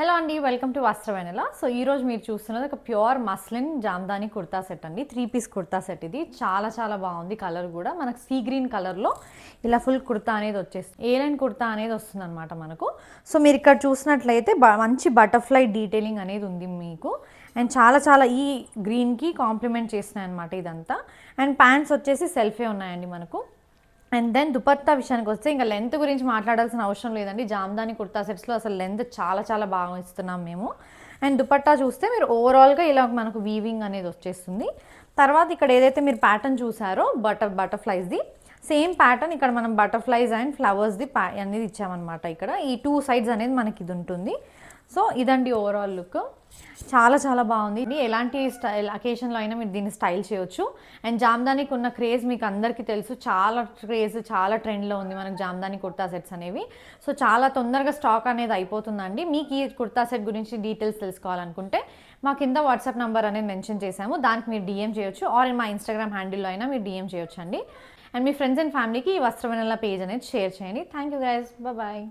Hello అండి, welcome to వస్త్ర వెనెల. So ఈరోజు మీరు చూస్తున్నది ఒక pure muslin Jamdani kurta set అండి. 3 పీస్ కుర్తా సెట్. ఇది చాలా చాలా బాగుంది. కలర్ కూడా మనకు సీ గ్రీన్ కలర్లో ఇలా ఫుల్ కుర్తా అనేది వచ్చేస్తుంది. ఏ లైన్ కుర్తా అనేది వస్తుంది అనమాట మనకు. సో మీరు ఇక్కడ చూసినట్లయితే మంచి బటర్ఫ్లై డీటెయిలింగ్ అనేది ఉంది మీకు. అండ్ చాలా చాలా ఈ గ్రీన్కి కాంప్లిమెంట్ చేస్తున్నాయి అనమాట ఇదంతా. అండ్ ప్యాంట్స్ వచ్చేసి సెల్ఫే ఉన్నాయండి మనకు. అండ్ దెన్ దుపట్టా విషయానికి వస్తే ఇంకా లెంత్ గురించి మాట్లాడాల్సిన అవసరం లేదండి. జామ్దాని కుర్తా సెట్స్లో అసలు లెంత్ చాలా చాలా బాగా ఇస్తున్నాం మేము. అండ్ దుపట్టా చూస్తే మీరు ఓవరాల్గా ఇలా మనకు వీవింగ్ అనేది వచ్చేస్తుంది. తర్వాత ఇక్కడ ఏదైతే మీరు ప్యాటర్న్ చూసారో బటర్ఫ్లైస్ది సేమ్ ప్యాటర్న్ ఇక్కడ మనం బటర్ఫ్లైస్ అండ్ ఫ్లవర్స్ది అనేది ఇచ్చామన్నమాట. ఇక్కడ ఈ 2 సైడ్స్ అనేది మనకి ఇది ఉంటుంది. సో ఇదండి ఓవరాల్ లుక్. చాలా చాలా బాగుంది. ఎలాంటి స్టైల్ అకేషన్లో అయినా మీరు దీన్ని స్టైల్ చేయొచ్చు. అండ్ జామ్దానికి ఉన్న క్రేజ్ మీకు అందరికీ తెలుసు. చాలా క్రేజ్, చాలా ట్రెండ్లో ఉంది మనకు జామ్దాని కుర్తా సెట్స్ అనేవి. సో చాలా తొందరగా స్టాక్ అనేది అయిపోతుందండి. మీకు ఈ కుర్తా సెట్ గురించి డీటెయిల్స్ తెలుసుకోవాలనుకుంటే మా కింద వాట్సాప్ నెంబర్ అనేది మెన్షన్ చేసాము. దానికి మీరు డిఎం చేయొచ్చు, ఆర్ మా ఇన్స్టాగ్రామ్ హ్యాండిల్లో అయినా మీరు డిఎం చేయొచ్చు అండి. అండ్ మీ ఫ్రెండ్స్ అండ్ ఫ్యామిలీకి ఈ వస్త్ర వెనెల పేజ్ అనేది షేర్ చేయండి. Thank you guys, bye.